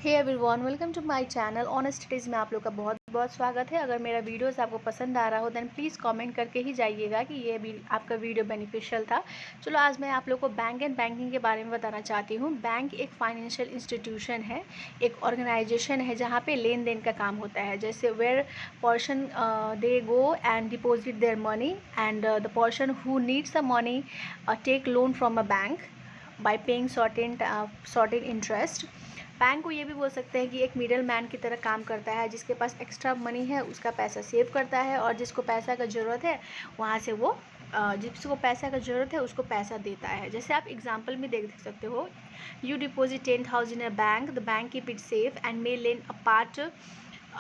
Hey everyone, welcome to my channel honest studies में आप लोग का बहुत बहुत स्वागत है। अगर मेरा वीडियोस आपको पसंद आ रहा हो देन प्लीज़ कमेंट करके ही जाइएगा कि ये भी आपका वीडियो बेनिफिशियल था। चलो आज मैं आप लोग को बैंक एंड बैंकिंग के बारे में बताना चाहती हूँ। बैंक एक फाइनेंशियल इंस्टीट्यूशन है, एक ऑर्गेनाइजेशन है जहाँ पे लेन देन का काम होता है। जैसे where person they go and deposit their money and the person who needs the money take loan from a bank by paying certain interest. Bank को ये भी बोल सकते हैं कि एक मिडल मैन की तरह काम करता है, जिसके पास एक्स्ट्रा मनी है उसका पैसा सेव करता है और जिसको पैसा का ज़रूरत है वहाँ से वो जिसको पैसा का ज़रूरत है उसको पैसा देता है। जैसे आप एग्जांपल में देख सकते हो, you deposit 10,000 in a bank, the bank keep it safe and may lend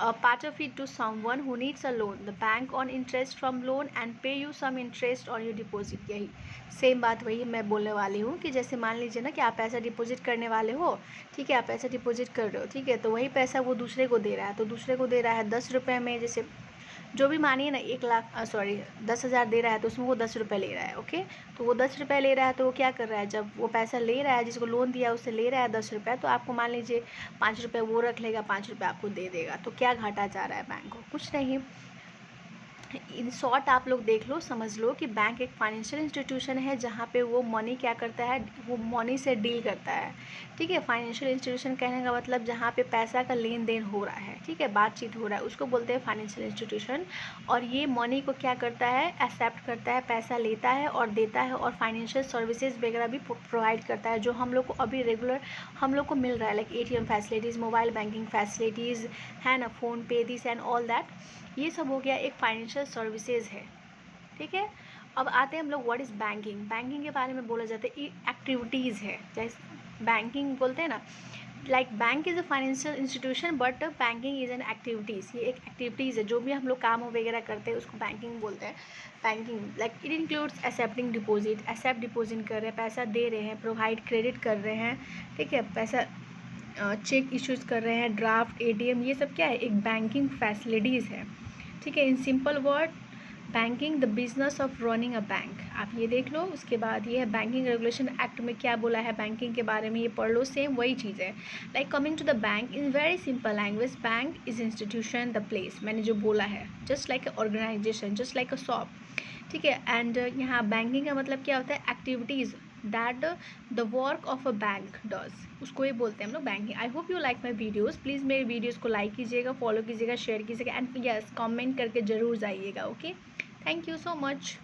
a part of it to someone who needs a loan. The bank on interest from loan and pay you some interest on your deposit। यही same बात वही मैं बोलने वाली हूँ कि जैसे मान लीजिए ना कि आप पैसा डिपॉजिट करने वाले हो, ठीक है, आप पैसा डिपॉजिट कर रहे हो, ठीक है, तो वही पैसा वो दूसरे को दे रहा है, तो दूसरे को दे रहा है 10 रुपये में। जैसे जो भी मानिए ना 10,000 दे रहा है तो उसमें वो 10 रुपये ले रहा है। ओके, तो वो 10 रुपये ले रहा है तो वो क्या कर रहा है, जब वो पैसा ले रहा है जिसको लोन दिया उससे ले रहा है 10 रुपये, तो आपको मान लीजिए 5 रुपये वो रख लेगा, 5 रुपये आपको दे देगा, तो क्या घाटा जा रहा है बैंक को? कुछ नहीं। इन शॉर्ट आप लोग देख लो, समझ लो कि बैंक एक फाइनेंशियल इंस्टीट्यूशन है जहाँ पे वो मनी क्या करता है, वो मनी से डील करता है। ठीक है, फाइनेंशियल इंस्टीट्यूशन कहने का मतलब जहाँ पे पैसा का लेन देन हो रहा है, ठीक है, बातचीत हो रहा है, उसको बोलते हैं फाइनेंशियल इंस्टीट्यूशन। और ये मनी को क्या करता है, एक्सेप्ट करता है, पैसा लेता है और देता है, और फाइनेंशियल सर्विसेज वगैरह भी प्रोवाइड करता है जो हम लोग को अभी रेगुलर हम लोग को मिल रहा है, like ATM facilities, mobile banking facilities है ना, फ़ोन पे, दिस एंड ऑल दैट। ये सब हो गया एक फाइनेंशियल सर्विसेज है। ठीक है, अब आते हैं हम लोग व्हाट इज़ बैंकिंग। बैंकिंग के बारे में बोला जाता है एक्टिविटीज़ है, जैसे बैंकिंग बोलते हैं ना, like bank is a financial institution but banking is an activities. ये एक एक्टिविटीज़ है, जो भी हम लोग काम वगैरह करते हैं उसको बैंकिंग बोलते हैं। Banking like it includes accepting deposit, accept deposit कर रहे हैं, पैसा दे रहे हैं, प्रोवाइड क्रेडिट कर रहे हैं, ठीक है, पैसा चेक इश्यूज़ कर रहे हैं, ड्राफ्ट, ATM, ये सब क्या है, एक बैंकिंग फैसिलिटीज़ है। ठीक है, in simple word, banking the business of running a bank. आप ये देख लो। उसके बाद ये है बैंकिंग रेगुलेशन एक्ट में क्या बोला है बैंकिंग के बारे में, ये पढ़ लो, सेम वही चीज़ है। Like coming to the bank in very simple language, bank is institution, the place, मैंने जो बोला है, just like a organization, just like a shop. ठीक है, एंड यहाँ बैंकिंग का मतलब क्या होता है, activities that the work of a bank does, उसको ये बोलते हैं हम लोग banking. I hope you like my videos. Please मेरे वीडियोज़ को लाइक कीजिएगा, फॉलो कीजिएगा, शेयर कीजिएगा एंड यस कमेंट करके ज़रूर जाइएगा। Okay, thank you so much.